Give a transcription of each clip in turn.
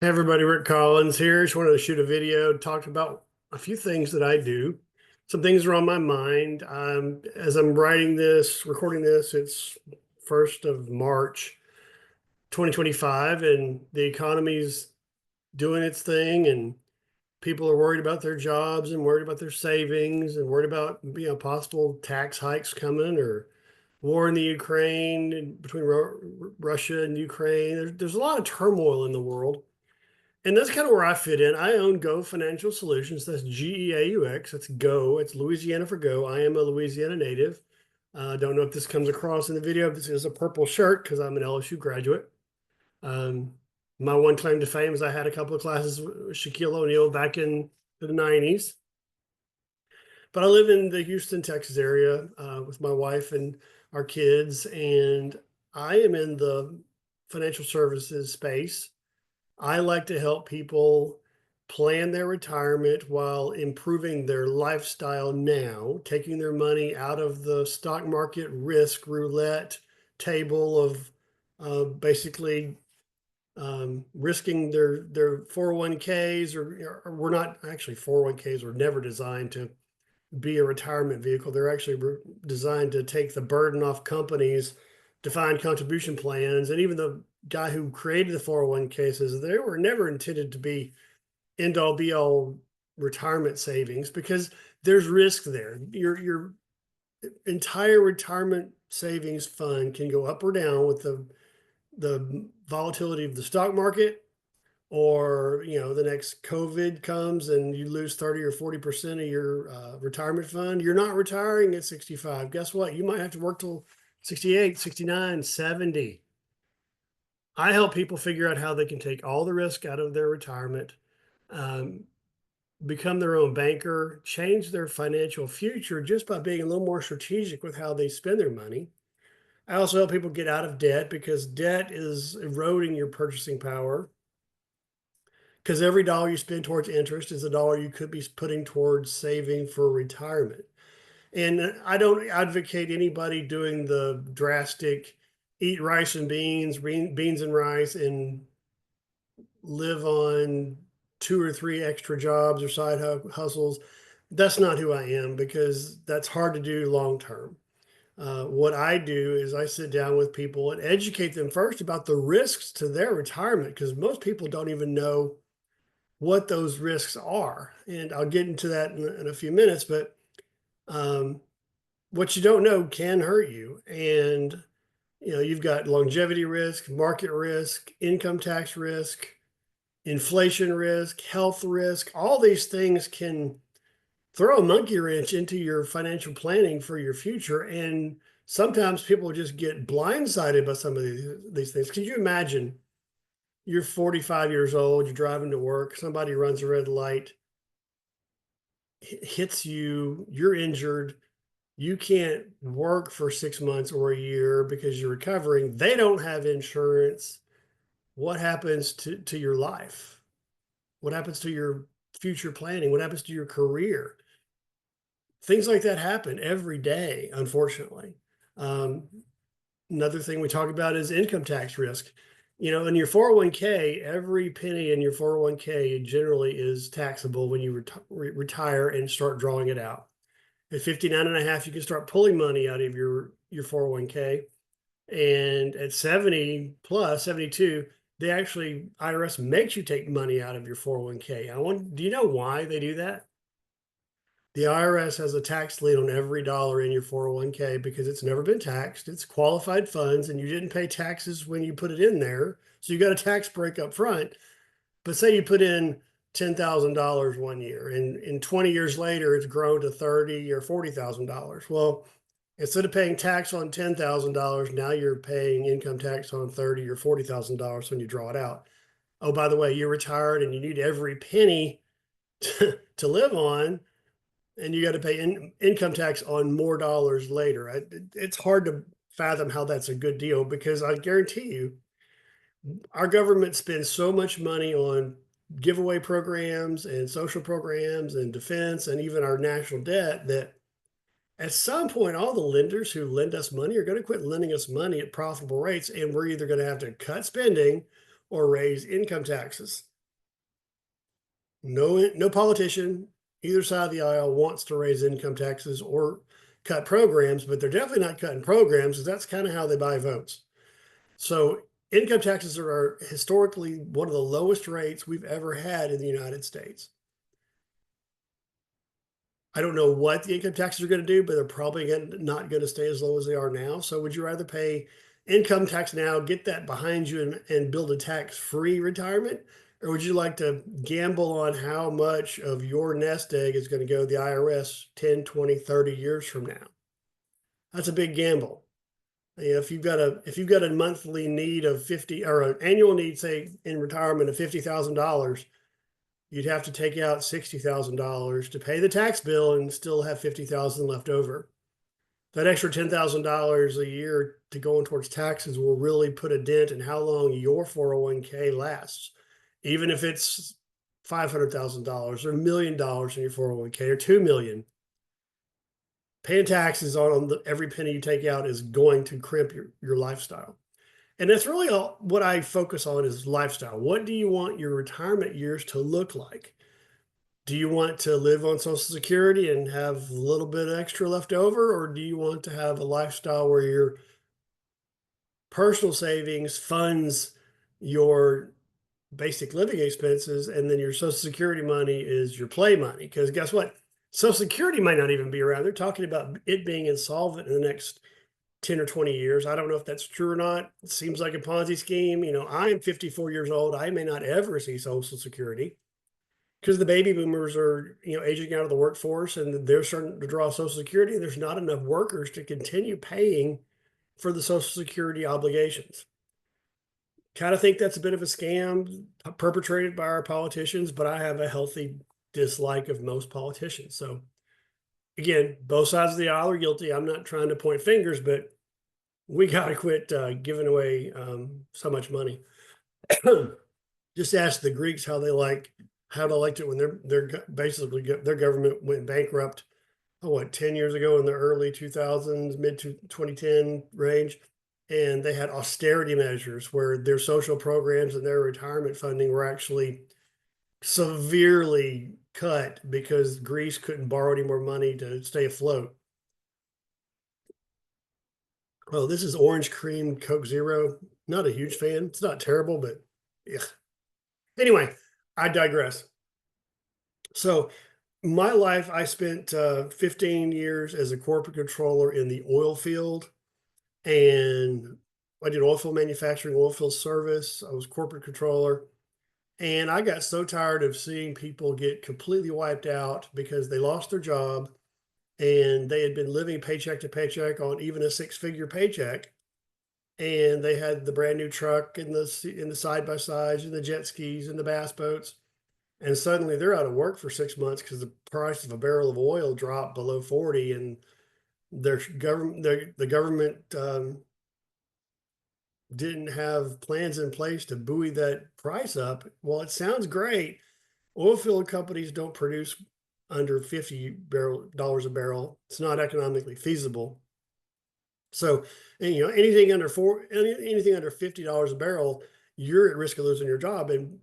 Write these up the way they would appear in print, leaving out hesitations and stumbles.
Hey everybody, Rick Collins here. Just wanted to shoot a video, talk about a few things that I do. Some things are on my mind. As I'm writing this, recording this, it's 1st of March, 2025, and the economy's doing its thing, and people are worried about their jobs and worried about their savings and worried about possible tax hikes coming or war in the Ukraine and between Russia and Ukraine. There's a lot of turmoil in the world. And that's kind of where I fit in. I own Go Financial Solutions. That's GEAUX. That's Go. It's Louisiana for Go. I am a Louisiana native. I don't know if this comes across in the video. This is a purple shirt because I'm an LSU graduate. Um, my one claim to fame is I had a couple of classes with Shaquille O'Neal back in the 90s. But I live in the Houston, Texas area with my wife and our kids. And I am in the financial services space. I like to help people plan their retirement while improving their lifestyle now, taking their money out of the stock market risk roulette table of basically risking their 401ks or we're not actually 401ks are never designed to be a retirement vehicle. They're actually designed to take the burden off companies, defined contribution plans, and even the guy who created the 401k says they were never intended to be end all be all retirement savings because there's risk there. Your entire retirement savings fund can go up or down with the volatility of the stock market, or the next COVID comes and you lose 30 or 40% of your retirement fund. You're not retiring at 65. Guess what? You might have to work till 68, 69, 70. I help people figure out how they can take all the risk out of their retirement, um, become their own banker, change their financial future just by being a little more strategic with how they spend their money. I also help people get out of debt because debt is eroding your purchasing power, because every dollar you spend towards interest is a dollar you could be putting towards saving for retirement. And I don't advocate anybody doing the drastic eat rice and beans and rice, and live on two or three extra jobs or side hustles. That's not who I am because that's hard to do long term. What I do is I sit down with people and educate them first about the risks to their retirement because most people don't even know what those risks are. And I'll get into that in a few minutes, but um, what you don't know can hurt you. And, you've got longevity risk, market risk, income tax risk, inflation risk, health risk. All these things can throw a monkey wrench into your financial planning for your future. And sometimes people just get blindsided by some of these things. Could you imagine you're 45 years old, you're driving to work, somebody runs a red light, hits you, you're injured, you can't work for 6 months or a year because you're recovering. They don't have insurance. What happens to your life? What happens to your future planning? What happens to your career? Things like that happen every day, unfortunately. Um, Another thing we talk about is income tax risk. In your 401k, every penny in your 401k generally is taxable when you retire and start drawing it out. At 59 and a half, you can start pulling money out of your 401k. And at 70 plus 72, they actually, IRS makes you take money out of your 401k. Do you know why they do that? The IRS has a tax lien on every dollar in your 401k because it's never been taxed. It's qualified funds and you didn't pay taxes when you put it in there. So you got a tax break up front. But say you put in $10,000 one year and 20 years later it's grown to 30 or $40,000. Well, instead of paying tax on $10,000, now you're paying income tax on 30 or $40,000 when you draw it out. Oh, by the way, you're retired and you need every penny to live on, and you got to pay income tax on more dollars later. It's hard to fathom how that's a good deal because I guarantee you, our government spends so much money on giveaway programs and social programs and defense and even our national debt that at some point, all the lenders who lend us money are going to quit lending us money at profitable rates, and we're either going to have to cut spending or raise income taxes. No politician, either side of the aisle wants to raise income taxes or cut programs, but they're definitely not cutting programs because that's kind of how they buy votes. So income taxes are historically one of the lowest rates we've ever had in the United States. I don't know what the income taxes are going to do, but they're probably not going to stay as low as they are now. So would you rather pay income tax now, get that behind you and build a tax-free retirement? Or would you like to gamble on how much of your nest egg is going to go to the IRS 10, 20, 30 years from now? That's a big gamble. If you've got a monthly need of 50 or an annual need, say in retirement of $50,000, you'd have to take out $60,000 to pay the tax bill and still have 50,000 left over. That extra $10,000 a year to going towards taxes will really put a dent in how long your 401k lasts. Even if it's $500,000 or $1 million in your 401k or 2 million, paying taxes on every penny you take out is going to crimp your lifestyle. And that's really all what I focus on is lifestyle. What do you want your retirement years to look like? Do you want to live on Social Security and have a little bit extra left over, or do you want to have a lifestyle where your personal savings funds your basic living expenses, and then your Social Security money is your play money? Because guess what? Social Security might not even be around. They're talking about it being insolvent in the next 10 or 20 years. I don't know if that's true or not. It seems like a Ponzi scheme. I am 54 years old. I may not ever see Social Security because the baby boomers are, aging out of the workforce and they're starting to draw Social Security. There's not enough workers to continue paying for the Social Security obligations. Kind of think that's a bit of a scam perpetrated by our politicians, but I have a healthy dislike of most politicians. So again, both sides of the aisle are guilty. I'm not trying to point fingers, but we got to quit giving away so much money. Just ask the Greeks how they liked it when they're basically their government went bankrupt. 10 years ago in the early 2000s, mid to 2010 range, and they had austerity measures where their social programs and their retirement funding were actually severely cut because Greece couldn't borrow any more money to stay afloat. Oh, this is orange cream Coke Zero. Not a huge fan. It's not terrible, but yeah. Anyway, I digress. So my life, I spent 15 years as a corporate controller in the oil field, and I did oil field manufacturing, oil field service. I was corporate controller, and I got so tired of seeing people get completely wiped out because they lost their job and they had been living paycheck to paycheck on even a six-figure paycheck. And they had the brand new truck and the side by sides and the jet skis and the bass boats. And suddenly they're out of work for 6 months because the price of a barrel of oil dropped below 40, and the government didn't have plans in place to buoy that price up. Well, it sounds great. Oil field companies don't produce under $50 a barrel. It's not economically feasible. So, anything under $50 a barrel, you're at risk of losing your job. And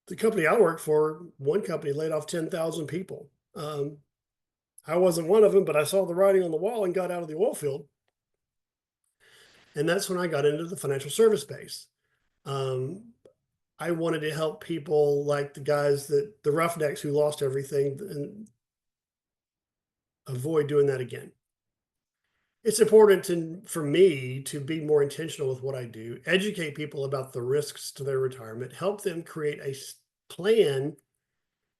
the company I worked for, one company laid off 10,000 people. I wasn't one of them, but I saw the writing on the wall and got out of the oil field. And that's when I got into the financial service space. I wanted to help people like the roughnecks who lost everything, and avoid doing that again. It's important for me to be more intentional with what I do, educate people about the risks to their retirement, help them create a plan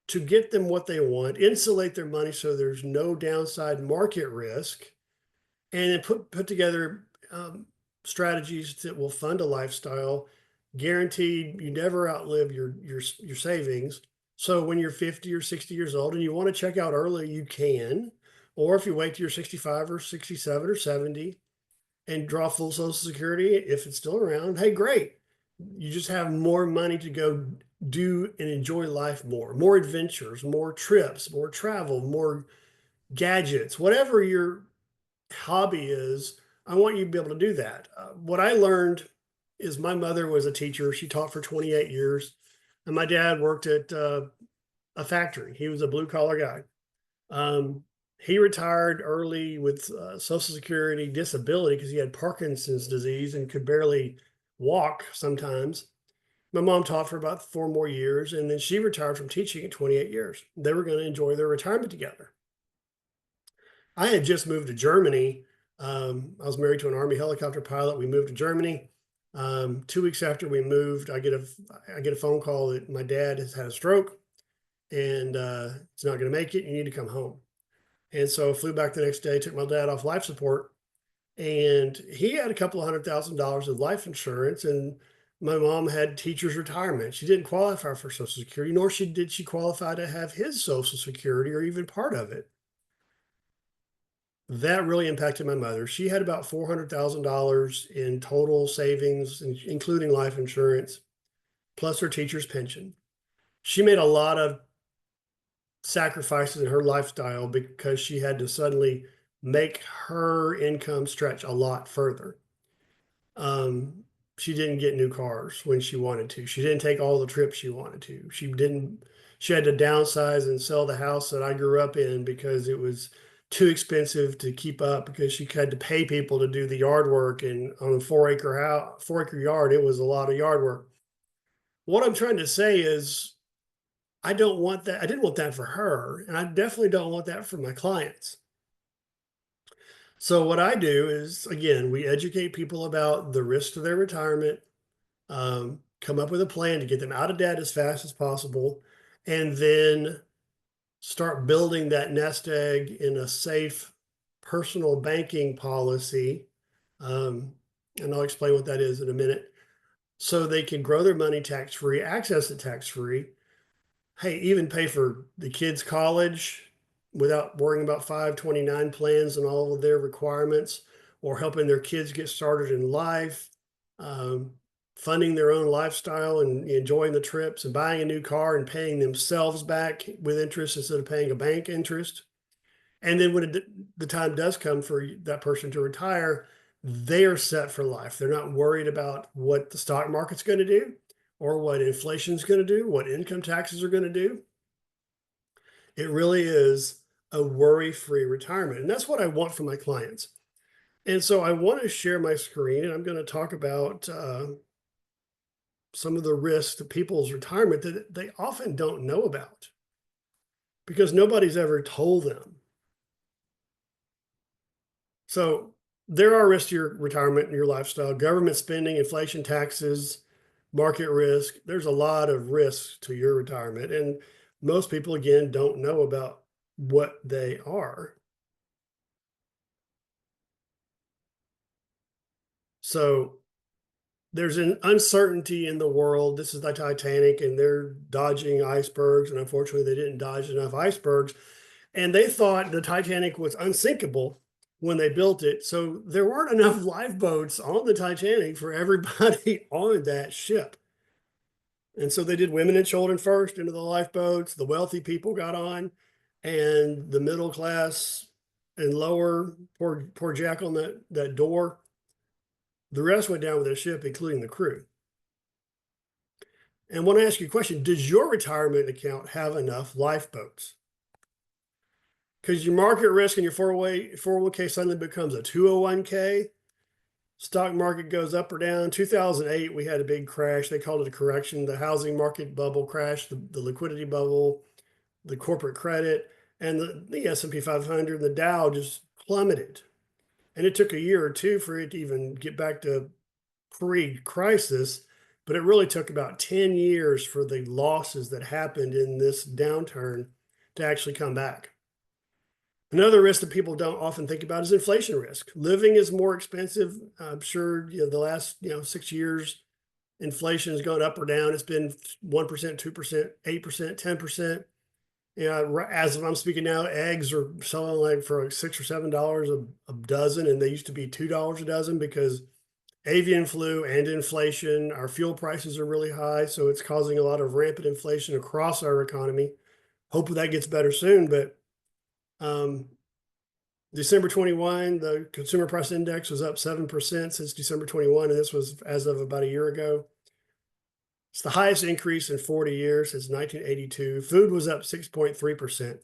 to get them what they want, insulate their money so there's no downside market risk, and then put together strategies that will fund a lifestyle, guaranteed you never outlive your savings. So when you're 50 or 60 years old and you want to check out early, you can. Or if you wait till you're 65 or 67 or 70 and draw full Social Security, if it's still around, hey, great. You just have more money to go do and enjoy life more adventures, more trips, more travel, more gadgets, whatever your hobby is. I want you to be able to do that. What I learned is my mother was a teacher. She taught for 28 years. And my dad worked at a a factory. He was a blue collar guy. Um, he retired early with Social Security disability because he had Parkinson's disease and could barely walk sometimes. My mom taught for about 4 more years, and then she retired from teaching at 28 years. They were going to enjoy their retirement together. I had just moved to Germany. I was married to an Army helicopter pilot. We moved to Germany. 2 weeks after we moved, I get a phone call that my dad has had a stroke and he's not going to make it. You need to come home. And so I flew back the next day, took my dad off life support, and he had a couple of $100,000 of life insurance, and my mom had teacher's retirement. She didn't qualify for Social Security, nor did she qualify to have his Social Security or even part of it. That really impacted my mother. She had about $400,000 in total savings, including life insurance, plus her teacher's pension. She made a lot of sacrifices in her lifestyle because she had to suddenly make her income stretch a lot further. Um, she didn't get new cars when she wanted to. She didn't take all the trips she wanted to. She had to downsize and sell the house that I grew up in because it was too expensive to keep up because she had to pay people to do the yard work. And on a 4 acre yard, it was a lot of yard work. What I'm trying to say is I don't want that. I didn't want that for her, and I definitely don't want that for my clients. So what I do is, again, we educate people about the risk to their retirement, come up with a plan to get them out of debt as fast as possible, and then start building that nest egg in a safe personal banking policy. And I'll explain what that is in a minute. So they can grow their money tax free, access it tax free, hey, even pay for the kids' college without worrying about 529 plans and all of their requirements, or helping their kids get started in life, um, funding their own lifestyle and enjoying the trips and buying a new car and paying themselves back with interest instead of paying a bank interest. And then when the time does come for that person to retire, they are set for life. They're not worried about what the stock market's going to do or what inflation's going to do, what income taxes are going to do. It really is a worry-free retirement. And that's what I want for my clients. And so I want to share my screen, and I'm going to talk about some of the risks to people's retirement that they often don't know about because nobody's ever told them. So there are risks to your retirement and your lifestyle: government spending, inflation, taxes, market risk. There's a lot of risks to your retirement. And most people, again, don't know about what they are. So there's an uncertainty in the world. This is the Titanic, and they're dodging icebergs. And unfortunately, they didn't dodge enough icebergs. And they thought the Titanic was unsinkable when they built it. So there weren't enough lifeboats on the Titanic for everybody on that ship. And so they did women and children first into the lifeboats. The wealthy people got on, and the middle class and lower, poor Jack on that door. The rest went down with their ship, including the crew. And I want to ask you a question: does your retirement account have enough lifeboats? Because your market risk in your 401k suddenly becomes a 201k. Stock market goes up or down. 2008, we had a big crash. They called it a correction. The housing market bubble crashed, the liquidity bubble, the corporate credit, and the S&P 500, the Dow just plummeted. And it took a year or two for it to even get back to pre-crisis, but it really took about 10 years for the losses that happened in this downturn to actually come back. Another risk that people don't often think about is inflation risk. Living is more expensive. I'm sure the last 6 years, inflation has gone up or down. It's been 1%, 2%, 8%, 10%. As I'm speaking now, eggs are selling like for like $6 or $7 a dozen, and they used to be $2 a dozen because avian flu and inflation. Our fuel prices are really high, so it's causing a lot of rampant inflation across our economy. Hopefully that gets better soon, but December 21, the consumer price index was up 7% since December 21, and this was as of about a year ago. It's the highest increase in 40 years since 1982. Food was up 6.3%.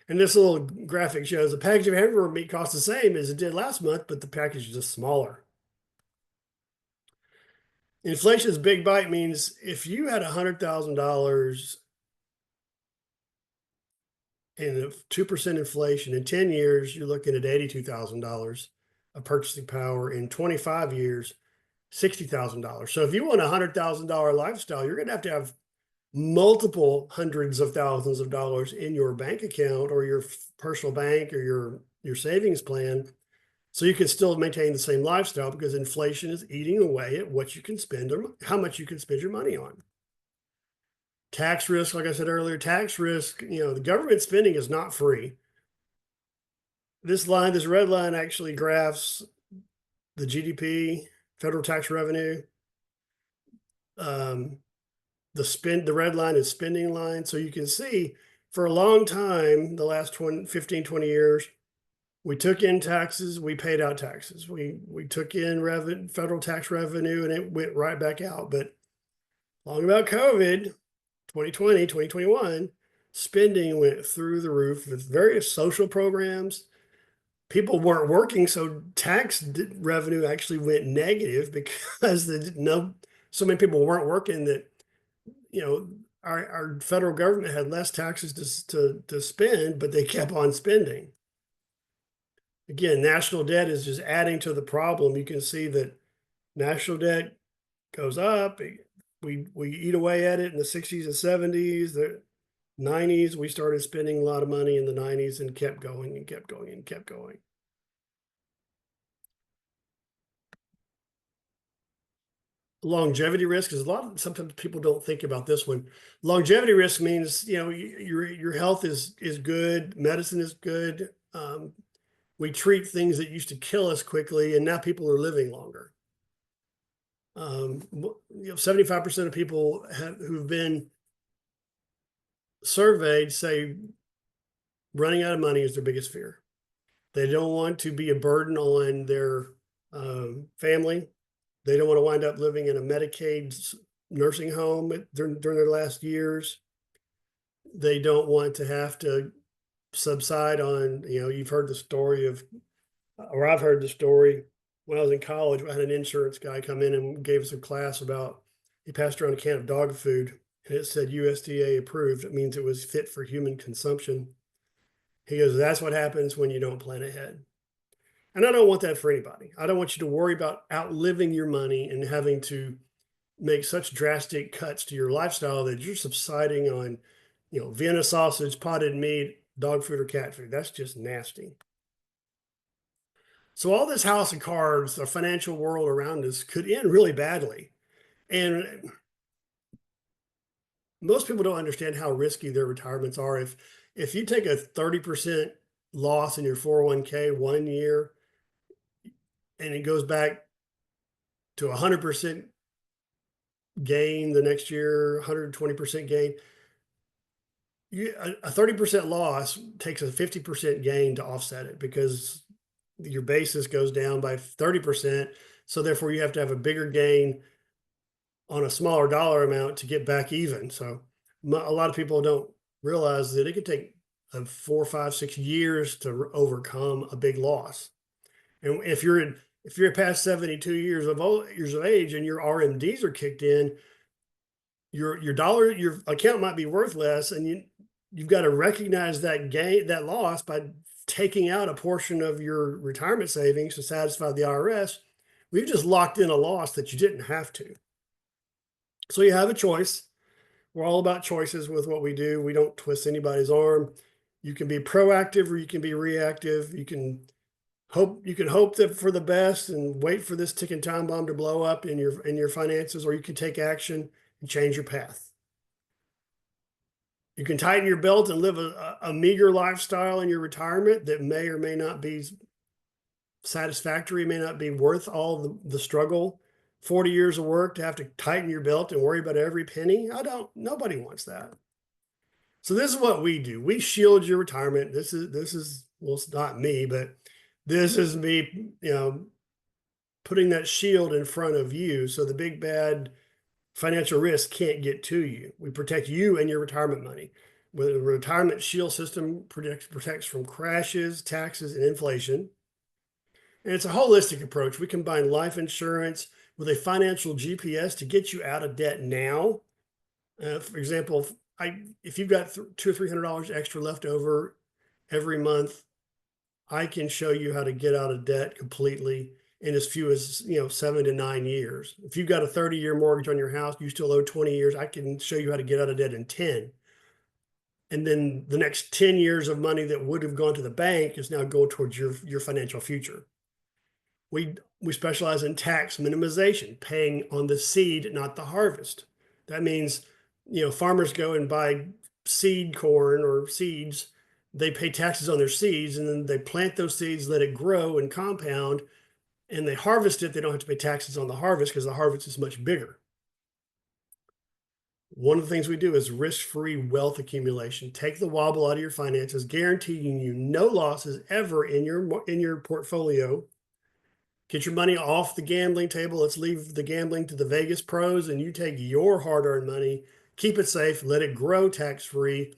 And this little graphic shows the package of hamburger meat costs the same as it did last month, but the package is just smaller. Inflation's big bite means if you had $100,000 and 2% inflation in 10 years, you're looking at $82,000 of purchasing power. In 25 years, $60,000. So if you want a $100,000 lifestyle, you're going to have multiple hundreds of thousands of dollars in your bank account or your personal bank or your savings plan, so you can still maintain the same lifestyle, because inflation is eating away at what you can spend or how much you can spend your money on. Tax risk, like I said earlier, tax risk, the government spending is not free. This red line actually graphs the GDP, federal tax revenue. The red line is spending line. So you can see for a long time, the last 15, 20 years, we took in taxes, we paid out taxes. We took in federal tax revenue, and it went right back out. But long about COVID, 2020, 2021, spending went through the roof with various social programs. People weren't working, so tax revenue actually went negative because so many people weren't working that our federal government had less taxes to spend, but they kept on spending. Again, national debt is just adding to the problem. You can see that national debt goes up. We eat away at it in the 60s and 70s. The 90s, we started spending a lot of money in the 90s and kept going and kept going and kept going. Longevity risk is sometimes people don't think about this one. Longevity risk means, your health is good, medicine is good. We treat things that used to kill us quickly, and now people are living longer. 75% of people who've been surveyed say running out of money is their biggest fear. They don't want to be a burden on their family. They don't want to wind up living in a Medicaid nursing home during their last years. They don't want to have to subside on, you've heard the story or I've heard the story when I was in college. I had an insurance guy come in and gave us a class about, he passed around a can of dog food and it said USDA approved. It means it was fit for human consumption. He goes, that's what happens when you don't plan ahead. And I don't want that for anybody. I don't want you to worry about outliving your money and having to make such drastic cuts to your lifestyle that you're subsiding on, Vienna sausage, potted meat, dog food, or cat food. That's just nasty. So all this house of cards, the financial world around us, could end really badly. And most people don't understand how risky their retirements are. If you take a 30% loss in your 401k 1 year, and it goes back to 100% gain the next year, 120% gain, a 30% loss takes a 50% gain to offset it, because your basis goes down by 30%. So therefore you have to have a bigger gain on a smaller dollar amount to get back even. So a lot of people don't realize that it could take 4, 5, 6 years to overcome a big loss. And if you're past 72 years of age and your RMDs are kicked in, your account might be worth less, and you've got to recognize that loss by taking out a portion of your retirement savings to satisfy the IRS. We've just locked in a loss that you didn't have to. So you have a choice. We're all about choices with what we do. We don't twist anybody's arm. You can be proactive or you can be reactive. You can hope that for the best and wait for this ticking time bomb to blow up in your finances, or you can take action and change your path. You can tighten your belt and live a meager lifestyle in your retirement that may or may not be satisfactory, may not be worth all the struggle. 40 years of work to have to tighten your belt and worry about every penny. Nobody wants that. So this is what we do. We shield your retirement. This is, well, it's not me, but this is me, putting that shield in front of you. So the big bad financial risk can't get to you. We protect you and your retirement money. With the Retirement Shield system protects from crashes, taxes, and inflation. And it's a holistic approach. We combine life insurance with a financial GPS to get you out of debt now. For example, if you've got $200 or $300 extra left over every month, I can show you how to get out of debt completely in as few as 7 to 9 years. If you've got a 30-year mortgage on your house, you still owe 20 years. I can show you how to get out of debt in 10. And then the next 10 years of money that would have gone to the bank is now going towards your financial future. We specialize in tax minimization, paying on the seed, not the harvest. That means, farmers go and buy seed corn or seeds. They pay taxes on their seeds, and then they plant those seeds, let it grow and compound, and they harvest it. They don't have to pay taxes on the harvest because the harvest is much bigger. One of the things we do is risk-free wealth accumulation. Take the wobble out of your finances, guaranteeing you no losses ever in your portfolio. Get your money off the gambling table. Let's leave the gambling to the Vegas pros, and you take your hard-earned money, keep it safe, let it grow tax-free,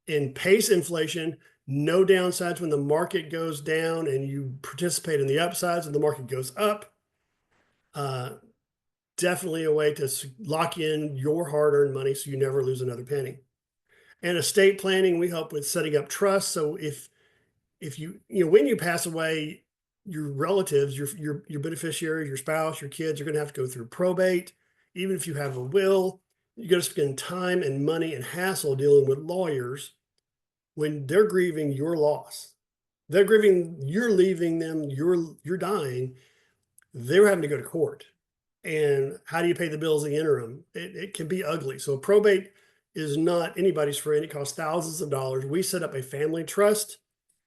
and pace inflation. No downsides when the market goes down, and you participate in the upsides when the market goes up. Definitely a way to lock in your hard-earned money so you never lose another penny. And estate planning, we help with setting up trust. So if when you pass away, your relatives, your beneficiaries, your spouse, your kids are going to have to go through probate. Even if you have a will, you're going to spend time and money and hassle dealing with lawyers when they're grieving your loss. They're grieving you're leaving them, you're dying. They're having to go to court. And how do you pay the bills in the interim? It can be ugly. So probate is not anybody's friend. It costs thousands of dollars. We set up a family trust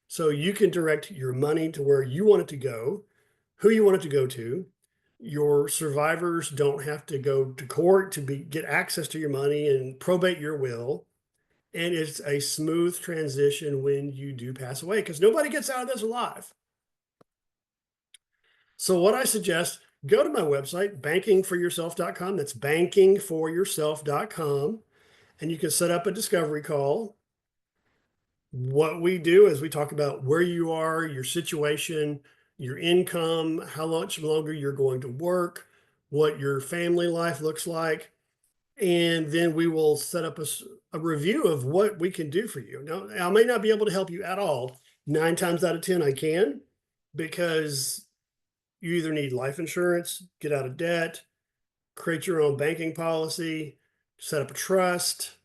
so you can direct your money to where you want it to go, who you want it to go to. Your survivors don't have to go to court to get access to your money and probate your will. And it's a smooth transition when you do pass away, because nobody gets out of this alive. So what I suggest, go to my website, bankingforyourself.com. That's bankingforyourself.com. And you can set up a discovery call. What we do is we talk about where you are, your situation, your income, how much longer you're going to work, what your family life looks like. And then we will set up a review of what we can do for you. Now, I may not be able to help you at all. 9 times out of 10, I can, because you either need life insurance, get out of debt, create your own banking policy, set up a trust,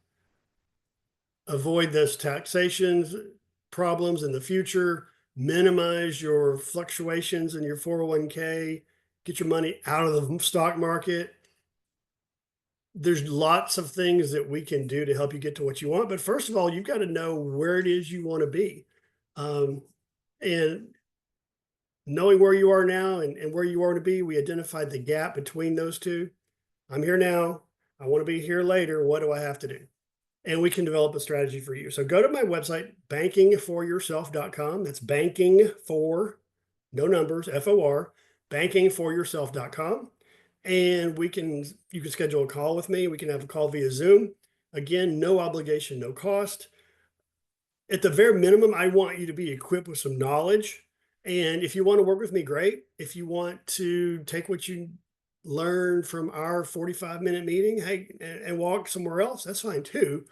avoid those taxation problems in the future, minimize your fluctuations in your 401k, get your money out of the stock market. There's lots of things that we can do to help you get to what you want. But first of all, you've got to know where it is you want to be. And knowing where you are now and where you want to be, we identified the gap between those two. I'm here now. I want to be here later. What do I have to do? And we can develop a strategy for you. So go to my website, bankingforyourself.com. That's banking for, no numbers, FOR, bankingforyourself.com. And you can schedule a call with me. We can have a call via Zoom. Again, no obligation, no cost. At the very minimum, I want you to be equipped with some knowledge. And if you want to work with me, great. If you want to take what you learn from our 45-minute meeting, hey, and walk somewhere else, that's fine too.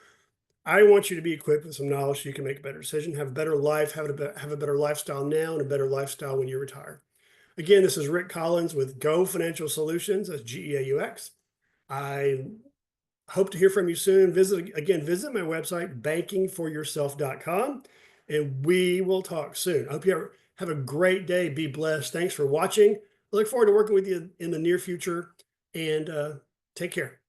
I want you to be equipped with some knowledge so you can make a better decision, have a better life, have a better lifestyle now, and a better lifestyle when you retire. Again, this is Rick Collins with Go Financial Solutions. That's GEAUX. I hope to hear from you soon. Visit my website, bankingforyourself.com, and we will talk soon. I hope you have a great day. Be blessed. Thanks for watching. I look forward to working with you in the near future, and take care.